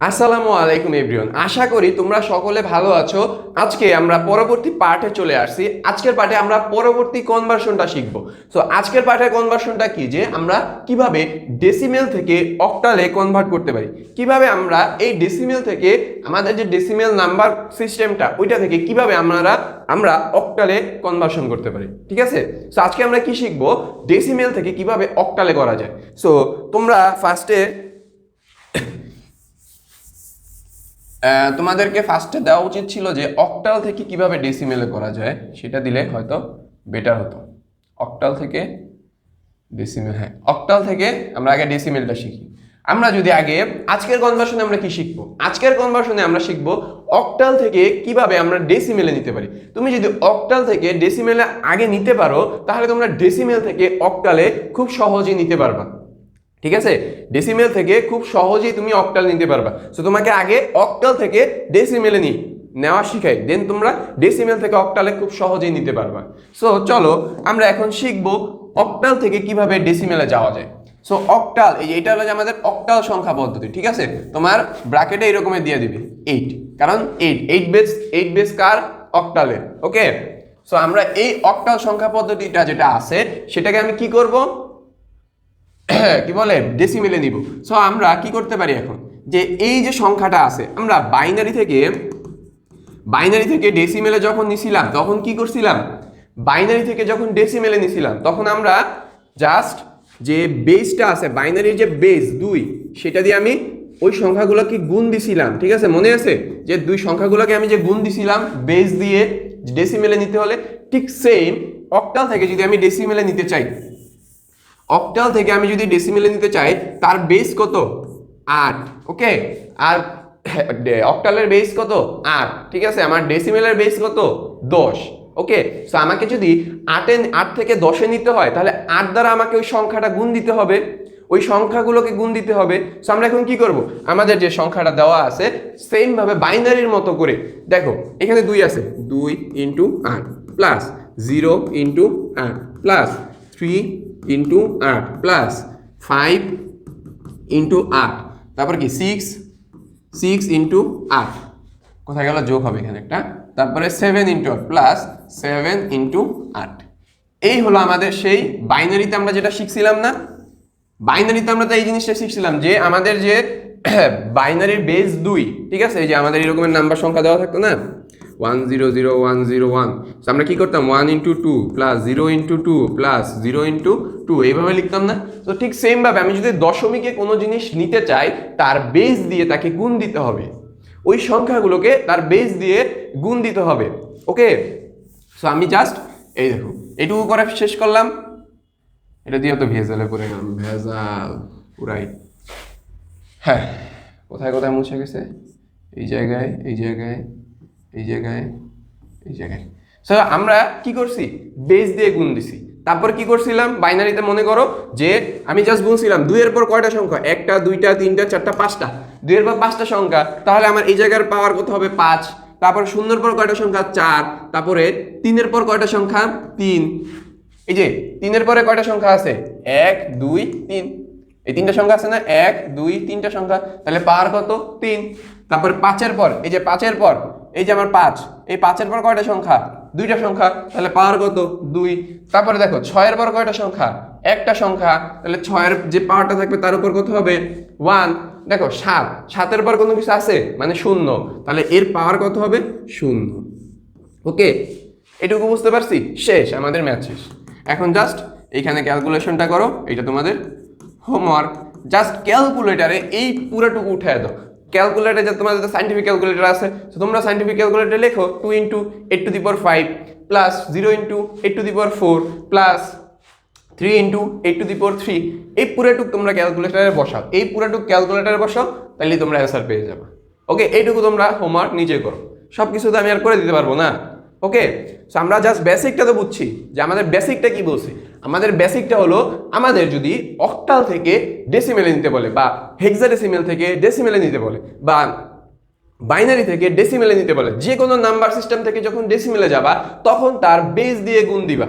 আসসালামু আলাইকুম এভরিওয়ান, আশা করি তোমরা সকলে ভালো আছো। আজকে আমরা পরবর্তী পার্টে চলে আসছি। আজকের পার্টে আমরা পরবর্তী কনভার্সনটা শিখব। সো আজকের পার্টের কনভার্সনটা কি, যে আমরা কিভাবে ডেসিমেল থেকে অক্টালে কনভার্ট করতে পারি, কিভাবে আমরা এই ডেসিমেল থেকে আমাদের যে ডেসিমেল নাম্বার সিস্টেমটা ওইটা থেকে কিভাবে আমরা অক্টালে কনভার্সন করতে পারি। ঠিক আছে, সো আজকে আমরা কি শিখবো, ডেসিমেল থেকে কিভাবে অক্টালে করা যায়। সো তোমরা তোমাদেরকে ফার্স্টে দেওয়া উচিত ছিল যে অক্টাল থেকে কিভাবে ডেসিমেলে করা যায়, সেটা দিলে হয়তো বেটার হতো। অক্টাল থেকে ডেসিমেল, হ্যাঁ অক্টাল থেকে আমরা আগে ডেসিমেলটা শিখি। আমরা যদি আগে আজকের কনভার্সনে আমরা কি শিখবো, আজকের কনভার্সনে আমরা শিখবো অক্টাল থেকে কিভাবে আমরা ডেসিমেলে নিতে পারি। তুমি যদি অক্টাল থেকে ডেসিমেলে আগে নিতে পারো, তাহলে তোমরা ডেসিমেল থেকে অক্টালে খুব সহজেই নিতে পারবা। ঠিক আছে, ডেসিমেল থেকে খুব সহজেই তুমি অক্টাল নিতে পারবা। সো তোমাকে আগে অক্টাল থেকে ডেসিমেলে নেওয়া শিখাই, দেন তোমরা ডেসিমেল থেকে অক্টালে খুব সহজেই নিতে পারবা। সো চলো আমরা এখন শিখবো অক্টাল থেকে কিভাবে ডেসিমেলে যাওয়া যায়। সো অক্টাল, এইটা হলো যে আমাদের অক্টাল সংখ্যা পদ্ধতি। ঠিক আছে, তোমার ব্র্যাকেটে এরকমের দিয়ে দিবে 8, কারণ 8 বেস কার, অক্টালের। ওকে, সো আমরা এই অক্টাল সংখ্যা পদ্ধতিটা যেটা আছে সেটাকে আমি কি করব, কি বলে, ডেসিমেলে নিব। সো আমরা কি করতে পারি এখন, যে এই যে সংখ্যাটা আছে, আমরা বাইনারি থেকে ডেসিমেলে যখন নিছিলাম তখন কি করছিলাম, বাইনারি থেকে যখন ডেসিমেলে নিছিলাম তখন আমরা জাস্ট যে বেসটা আছে, বাইনারির যে বেস 2, সেটা দিয়ে আমি ওই সংখ্যাগুলোকে গুণ দিছিলাম। ঠিক আছে, মনে আছে যে দুই সংখ্যাগুলোকে আমি যে গুণ দিছিলাম বেস দিয়ে ডেসিমেলে নিতে হলে, ঠিক সেম অক্টাল থেকে যদি আমি ডেসিমেলে নিতে চাই, অক্টাল থেকে আমি যদি ডেসিমেলে নিতে চাই, তার বেস কত, 8। ওকে, আর অক্টালের বেস কত, 8। ঠিক আছে, আমার ডেসিমেলের বেস কত, 10। ওকে, সো আমাকে যদি 8 থেকে 10-এ নিতে হয়, তাহলে 8 দ্বারা আমাকে ওই সংখ্যাটা গুণ দিতে হবে, ওই সংখ্যাগুলোকে গুণ দিতে হবে। সো আমরা এখন কি করব, আমাদের যে সংখ্যাটা দেওয়া আছে সেম ভাবে বাইনারির মতো করে, দেখো এখানে 2 আছে, 2 into 8 plus 0 into 8 plus 3 into 8 plus 5 into 8, তারপর কি 6 ইন্টু 8, কোথায় গেল, যোগ হবে এখানে একটা, তারপরে 7 ইন্টু 8 প্লাস 7 ইন্টু 8। এই হলো আমাদের সেই বাইনারিতে আমরা যেটা শিখছিলাম না, বাইনারিতে আমরা তো এই জিনিসটা শিখছিলাম যে আমাদের যে বাইনারির বেস 2। ঠিক আছে, এই যে আমাদের এরকমের নাম্বার সংখ্যা দেওয়া থাকতো না, 1 0 0 1 0 1, আমরা কি করতাম, 1 into 2 plus 0 into 2 plus 0 into 2, এইভাবে লিখতাম না। তো ঠিক সেম ভাবে আমি যদি দশমিকে কোনো জিনিস নিতে চাই, তার বেস দিয়ে তাকে গুণ দিতে হবে, ওই সংখ্যাগুলোকে তার বেস দিয়ে গুণ দিতে হবে। ওকে, সো আমি জাস্ট এই দেখো এটুকু করে শেষ করলাম। এটা দিয়ে তো ভেজালে পড়ে গেলাম, ভেজাল পুরাই। হ্যাঁ, কোথায় কোথায় মুছে গেছে, এই জায়গায় এই জায়গায় এই জায়গায় এই জায়গায়। সো আমরা কি করছি, বেস দিয়ে গুণ দিছি। তারপর কি করছিলাম, বাইনারিতে মনে করো যে আমি জাস্ট গুনছিলাম 2 এর পর কয়টা সংখ্যা, 1টা 2টা 3টা 4টা 5টা, 2 এর পর 5টা সংখ্যা, তাহলে আমার এই জায়গার পাওয়ার কত হবে, 5। তারপর 0 পর কয়টা সংখ্যা, 4। তারপরে 3 এর পর কয়টা সংখ্যা, 3। এই যে 3 এর পরে কয়টা সংখ্যা আছে, 1 2 3, এই 3টা সংখ্যা আছে না, 1 2 3টা সংখ্যা, তাহলে পাওয়ার কত, 3। তারপর 5 এর পর, এই যে 5 এর পর, এই যে আমার 5, এই 5 এর পর কয়টা সংখ্যা, 2টা সংখ্যা, তাহলে পাওয়ার কত, 2। তারপরে দেখো 6 এর পর কয়টা সংখ্যা, একটা সংখ্যা, তাহলে 6 এর যে পাওয়ারটা থাকবে তার উপর কত হবে, 1। দেখো 7 এর পর কোনো কিছু আছে মানে 0, তাহলে এর পাওয়ার কত হবে, 0। ওকে, এটুকু বুঝতে পারছি, শেষ, আমাদের ম্যাথ শেষ। এখন জাস্ট এইখানে ক্যালকুলেশনটা করো, এটা তোমাদের হোমওয়ার্ক। জাস্ট ক্যালকুলেটারে এই পুরোটুকু উঠে দাও। ক্যালকুলেটারে যে তোমাদের সাইন্টিফিক ক্যালকুলেটার আছে, তো তোমরা সাইন্টিফিক ক্যালকুলেটারে লেখো 2 into 8 to the power 5 plus 0 into 8 to the power 4 plus 3 into 8 to the power 3। এই পুরোটুকু তোমরা ক্যালকুলেটারে বসাও, এই পুরোটুকু ক্যালকুলেটারে বসাও, তাহলে তোমরা অ্যান্সার পেয়ে যাবে। ওকে, এইটুকু তোমরা হোমওয়ার্ক নিজে করো, সব কিছু তো আমি আর করে দিতে পারবো না। ওকে, সো আমরা জাস্ট বেসিকটা তো বুঝছি যে আমাদের বেসিকটা কি বলছি। আমাদের বেসিকটা হলো, আমাদের যদি অক্টাল থেকে ডেসিমেলে নিতে বলে, বা হেক্সাডেসিমেল থেকে ডেসিমেলে নিতে বলে, বা বাইনারি থেকে ডেসিমেলে নিতে বলে, যে কোনো নাম্বার সিস্টেম থেকে যখন ডেসিমেলে যাবা, তখন তার বেস দিয়ে গুণ দিবা,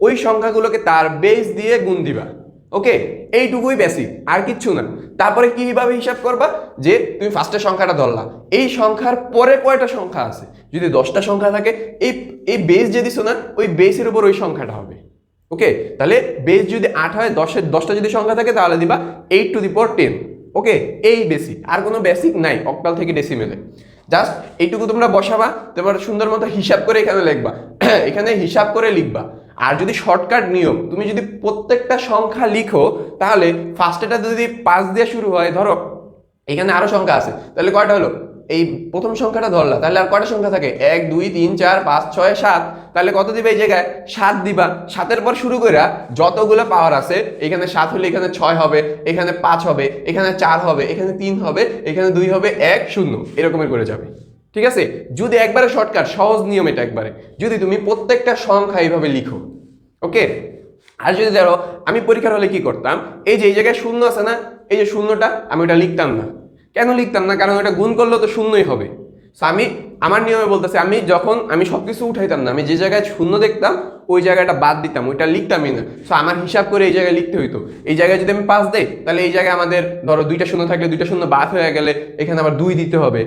ওই সংখ্যাগুলোকে তার বেস দিয়ে গুণ দিবা। ওকে, এইটুকুই বেসিক, আর কিচ্ছু না। তারপরে কিভাবে হিসাব করবা, যে তুমি ফার্স্টের সংখ্যাটা ধরলা, এই সংখ্যার পরে কয়টা সংখ্যা আছে, যদি 10টা সংখ্যা থাকে এই এই বেস যে দিছো না, ওই বেসের উপর ওই সংখ্যাটা হবে। ওকে, তাহলে বেস যদি 8 হয়, 10টা যদি সংখ্যা থাকে তাহলে দিবা 8 টু দি পাওয়ার 10। ওকে, এই বেসিক, আর কোনো বেসিক নাই অক্টাল থেকে ডেসিমেলে। জাস্ট এইটুকু তোমরা বসাবা, তোমরা সুন্দর মতো হিসাব করে এখানে লিখবা, এখানে হিসাব করে লিখবা। আর যদি শর্টকাট নিয়ম, তুমি যদি প্রত্যেকটা সংখ্যা লিখো, তাহলে ফার্স্টেটা যদি 5 দিয়ে শুরু হয়, ধরো এখানে আরো সংখ্যা আছে, তাহলে কয়টা হলো, এই প্রথম সংখ্যাটা ধরলা, তাহলে আর কয়টা সংখ্যা থাকে, 1 2 3 4 5 6 7, তাহলে কত দিবে এই জায়গায় 7 দিবা। 7-এর পর শুরু করে যতগুলো পাওয়ার আছে, এখানে 7 হলে এখানে 6 হবে, এখানে 5 হবে, এখানে 4 হবে, এখানে 3 হবে, এখানে 2 হবে, 1 0, এরকমের করে যাবে। ঠিক আছে, যদি একবারে শর্টকাট সহজ নিয়ম এটা একবারে, যদি তুমি প্রত্যেকটা সংখ্যা এইভাবে লিখো। ওকে, আর যদি ধরো আমি পরীক্ষার হলে কি করতাম, এই যে এই জায়গায় শূন্য আছে না, এই যে শূন্যটা, আমি ওটা লিখতাম না। কেন লিখতাম না, কারণ ওটা গুণ করলে তো শূন্যই হবে। সো আমি আমার নিয়মে বলতেছি, আমি সবকিছু উঠাইতাম না, আমি যে জায়গায় শূন্য দেখতাম ওই জায়গাটা বাদ দিতাম, ওইটা লিখতামই না। সো আমার হিসাব করে এই জায়গায় লিখতে হইতো। এই জায়গায় যদি আমি 5 দেই, তাহলে এই জায়গায় আমাদের ধরো 2টা শূন্য থাকলে 2টা শূন্য বাদ হয়ে গেলে এখানে আবার 2 দিতে হবে,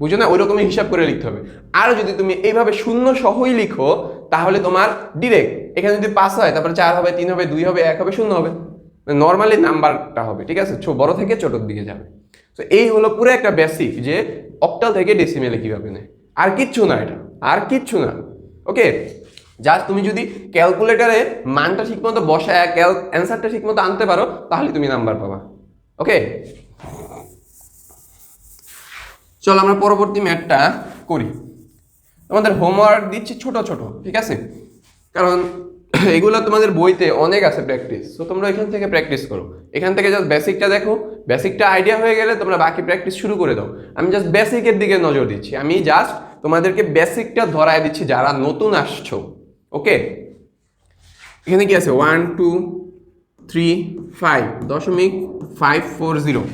বুঝো না, ওই রকমই হিসাব করে লিখতে হবে। আর যদি তুমি এইভাবে শূন্য সহই লিখো, তাহলে তোমার ডিরেক্ট এখানে যদি 5 হয়, তারপরে 4 হবে, 3 হবে, 2 হবে, 1 হবে, 0 হবে, নর্মালি নাম্বারটা হবে। ঠিক আছে, বড় থেকে ছোটোর দিকে যাবে। তো এই হলো পুরো একটা বেসিক, যে অক্টাল থেকে ডেসিমেলে কিভাবে নেয়, আর কিচ্ছু না, এটা আর কিচ্ছু না। ওকে, জাস্ট তুমি যদি ক্যালকুলেটারে মানটা ঠিকমতো বসায় অ্যান্সারটা ঠিকমতো আনতে পারো, তাহলে তুমি নাম্বার পাবা। ওকে, চলো আমরা পরবর্তী ম্যাথটা করি। তোমাদের হোমওয়ার্ক দিচ্ছি ছোট ছোট, ঠিক আছে, কারণ এগুলো তোমাদের বইতে অনেক আছে প্র্যাকটিস। তো তোমরা এখান থেকে প্র্যাকটিস করো, এখান থেকে জাস্ট বেসিকটা দেখো, বেসিকটা আইডিয়া হয়ে গেলে তোমরা বাকি প্র্যাকটিস শুরু করে দাও। আমি জাস্ট বেসিকের দিকে নজর দিচ্ছি, আমি জাস্ট তোমাদেরকে বেসিকটা ধরায় দিচ্ছি যারা নতুন আসছো। ওকে, এখানে কি আছে, 1 2 3 5.540,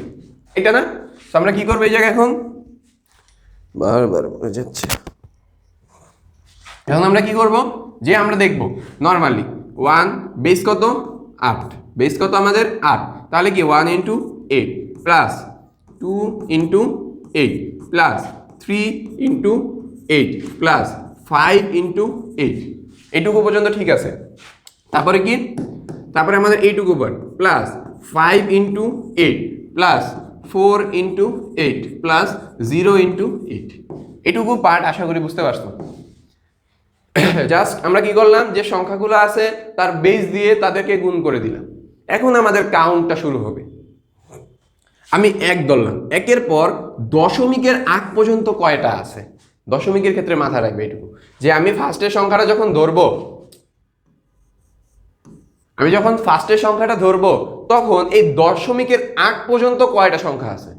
এটা না? তো আমরা কি করবো এই জায়গায়, এখন বারবার বলে যাচ্ছে, এখন আমরা কি করব, যে আমরা দেখব নর্মালি 1 বেস কত 8, বেস কত আমাদের 8, তাহলে কি 1 × 8 প্লাস 2 × 8 প্লাস 3 × 8 প্লাস 5 × 8, এইটুকু পর্যন্ত ঠিক আছে। তারপরে কি, তারপরে আমাদের এইটুকু প্লাস 5 × 8 প্লাস 4 × 8 প্লাস 0 × 8, এটুকু পার্ট আশা করি বুঝতে পারছো। জাস্ট আমরা কি করলাম, যে সংখ্যাগুলো আছে তার বেস দিয়ে তাদেরকে গুণ করে দিলাম। এখন আমাদের কাউন্টটা শুরু হবে। আমি 1 ধরলাম, 1-এর পর দশমিকের আগ পর্যন্ত কয়টা আছে, দশমিকের ক্ষেত্রে মাথা রাখবে এটুকু, যে আমি ফার্স্টের সংখ্যাটা যখন ধরবো, তখন এই দশমিকের আগ পর্যন্ত কয়টা সংখ্যা আছে।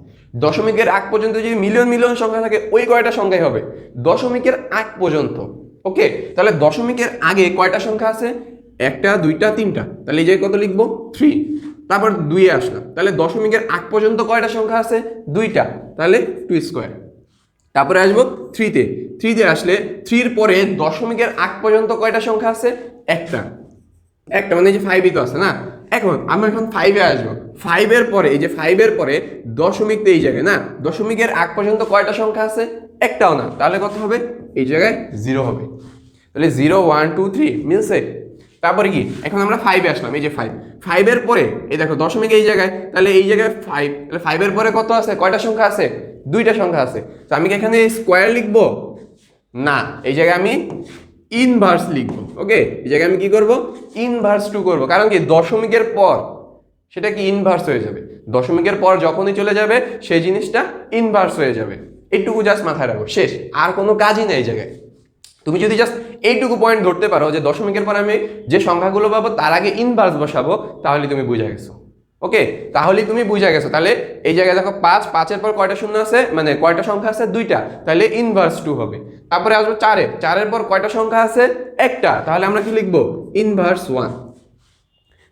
দশমিকের আগ পর্যন্ত যদি মিলিয়ন মিলিয়ন সংখ্যা থাকে, ওই কয়টা সংখ্যাই হবে দশমিকের আগ পর্যন্ত। ওকে, তাহলে দশমিকের আগে কয়টা সংখ্যা আছে, 1টা 2টা 3টা, তাহলে এই যে কত লিখবো 3, তারপর 2-এ আসলাম, তাহলে দশমিকের আগ পর্যন্ত কয়টা সংখ্যা আছে, 2টা, তাহলে 2²। তারপরে আসবো 3-তে আসলে 3-এর পরে দশমিকের আগ পর্যন্ত কয়টা সংখ্যা আছে, একটা, মানে এই যে 5ই তো আছে না। এখন আমরা 5-এ আসবো, 5-এর পরে এই যে 5-এর পরে দশমিক তো এই জায়গায় না, দশমিকের আগ পর্যন্ত কয়টা সংখ্যা আছে, একটাও না, তাহলে কত হবে, এই জায়গায় 0 হবে। তাহলে 0 1 2 3 মিলছে। তারপরে কি, এখন আমরা 5-এ আসলাম, এই যে 5-এর পরে এই দেখো দশমিক এই জায়গায়, তাহলে এই জায়গায় 5, তাহলে 5-এর পরে কত আছে, কয়টা সংখ্যা আছে, 2টা সংখ্যা আছে। তো আমি কি এখানে স্কোয়ার লিখবো না, এই জায়গায় আমি ইনভার্স লিখবো। ওকে, এই জায়গায় আমি কি করব, ইনভার্স 2 করব, কারণ কি দশমিকের পর সেটা কি ইনভার্স হয়ে যাবে, দশমিকের পর যখনই চলে যাবে সেই জিনিসটা ইনভার্স হয়ে যাবে। এইটুকু জাস্ট মাথায় রাখো, শেষ, আর কোনো কাজই নেই এই জায়গায়। তুমি যদি জাস্ট এইটুকু পয়েন্ট ধরতে পারো যে দশমিকের পর আমি যে সংখ্যাগুলো পাবো তার আগে ইনভার্স বসাবো, তাহলে তুমি বুঝে গেছো। ওকে, তাহলে তুমি বুঝে গেছো। তাহলে এই জায়গায় দেখো 5-এর পর কয়টা শূন্য আছে, মানে কয়টা সংখ্যা আছে, 2টা, তাহলে ইনভার্স 2 হবে। তারপরে আসবো 4-এর পর কয়টা সংখ্যা আছে, একটা, তাহলে আমরা কি লিখবো, ইনভার্স 1।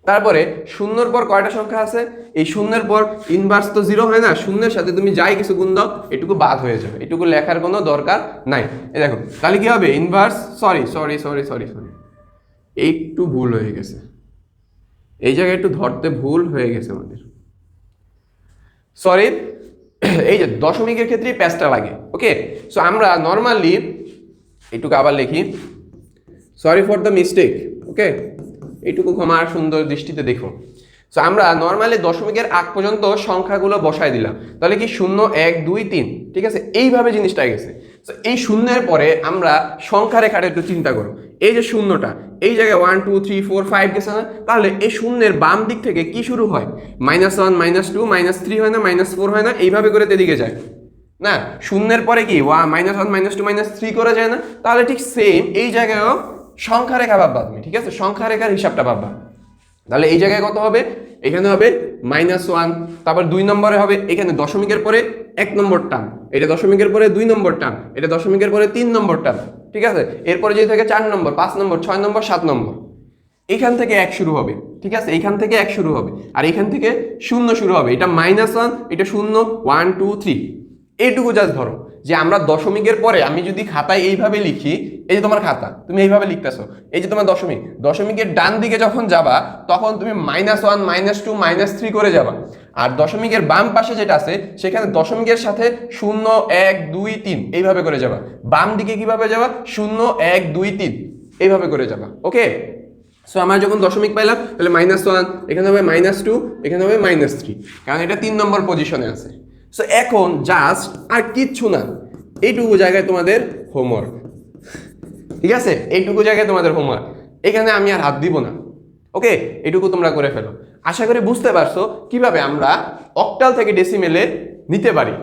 তারপরে 0-এর পর কয়টা সংখ্যা আছে, এই 0-এর পর ইনভার্স তো 0 হয় না, 0-এর সাথে তুমি যাই কিছু গুণ দাও এটুকু বাদ হয়ে যাবে, এটুকু লেখার কোনো দরকার নাই। এই দেখো, তাহলে কি হবে, ইনভার্স, সরি একটু ভুল হয়ে গেছে, এই জায়গায় একটু ধরতে ভুল হয়ে গেছে আমাদের, সরি। এই যে দশমিকের ক্ষেত্রেই প্যাচটা লাগে। ওকে, সো আমরা নর্মালি এইটুকু আবার লিখি, সরি ফর দ্য মিস্টেক। ওকে, এইটুকু ক্ষমা সুন্দর দৃষ্টিতে দেখুন। সো আমরা নর্মালি দশমিকের আগ পর্যন্ত সংখ্যাগুলো বসাই দিলাম, তাহলে কি 0 1 2 3, ঠিক আছে, এইভাবে জিনিসটা গেছে। সো এই শূন্যের পরে আমরা সংখ্যা রেখাটা একটু চিন্তা করো, এই যে শূন্যটা এই জায়গায় 1 2 3 4 5 গেছে না, তাহলে এই শূন্যের বাম দিক থেকে কি শুরু হয়, -1 -2 -3 হয় না, -4 হয় না, এইভাবে করে এদিকে যায় না। শূন্যের পরে কি -1 -2 -3 করে যায় না, তাহলে ঠিক সেম এই জায়গায়ও সংখ্যা রেখা ভাববা তুমি, ঠিক আছে, সংখ্যা রেখার হিসাবটা ভাববা। তাহলে এই জায়গায় কত হবে, এখানে হবে -1, তারপর 2 নম্বরে হবে এখানে দশমিকের পরে 1 নম্বর টার্ম, এটা দশমিকের পরে 2 নম্বর টার্ম, এটা দশমিকের পরে 3 নম্বর টার্ম, ঠিক আছে, এরপরে যদি থাকে 4 নম্বর 5 নম্বর 6 নম্বর 7 নম্বর, এখান থেকে 1 শুরু হবে, ঠিক আছে, এখান থেকে 1 শুরু হবে, আর এখান থেকে 0 শুরু হবে, এটা -1, এটা 0 1 2 3, এইটুকু জাস্ট ধরো যে আমরা দশমিকের পরে আমি যদি খাতায় এইভাবে লিখি, এই যে তোমার খাতা তুমি এইভাবে লিখতেছো, এই যে তোমার দশমিক, দশমিকের ডান দিকে যখন যাবা তখন তুমি -1 -2 -3 করে যাবা, আর দশমিকের বাম পাশে যেটা আছে সেখানে দশমিকের সাথে 0 1 2 3 এইভাবে করে যাবা, বাম দিকে কিভাবে যাবা 0 1 2 3 এইভাবে করে যাবা। ওকে, সো আমরা যখন দশমিক পাইলাম তাহলে -1, এখানে হবে -2, এখানে হবে -3, কারণ এটা 3 নম্বর পজিশনে আছে। সো এখন জাস্ট আর কিচ্ছু না, এইটুকু জায়গায় তোমাদের হোমওয়ার্ক, ঠিক আছে, এইটুকু জায়গায় তোমাদের হোমওয়ার্ক, এখানে আমি আর হাত দিব না। ওকে, এইটুকু তোমরা করে ফেলো। আশা করি বুঝতে পারছো কিভাবে আমরা অক্টাল থেকে ডেসিমেলে নিতে পারি।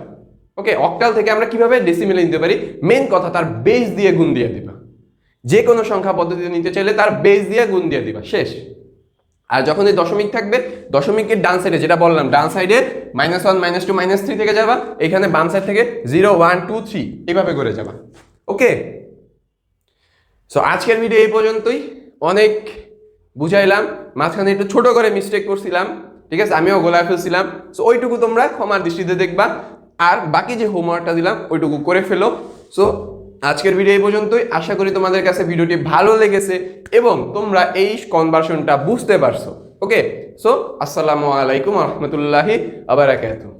ওকে, অক্টাল থেকে আমরা কিভাবে ডেসিমেলে নিতে পারি, মেন কথা তার বেস দিয়ে গুণ দিয়ে দিবা, যে কোনো সংখ্যা পদ্ধতিতে নিতে চাইলে তার বেস দিয়ে গুণ দিয়ে দিবা, শেষ। আর যখন এই দশমিক থাকবে, দশমিকের ডান সাইডে যেটা বললাম, ডান সাইডে -1 -2 -3 থেকে যাবা, এখানে বাম সাইড থেকে 0 1 2 3 এইভাবে করে যাবা। ওকে, সো আজকের ভিডিও এই পর্যন্তই, অনেক বুঝাইলাম, মাঝখানে একটু ছোট করে মিস্টেক করছিলাম, ঠিক আছে, আমিও গোলায় ফেলছিলাম, সো ওইটুকু তোমরা ক্ষমার দৃষ্টিতে দেখবা, আর বাকি যে হোমওয়ার্কটা দিলাম ওইটুকু করে ফেলো। সো আজকের ভিডিও এই পর্যন্তই, আশা করি তোমাদের কাছে ভিডিওটি ভালো লেগেছে এবং তোমরা এই কনভার্সনটা বুঝতে পারছো। ওকে, সো আসসালামু আলাইকুম ওয়া রাহমাতুল্লাহি ওয়া বারাকাতুহু।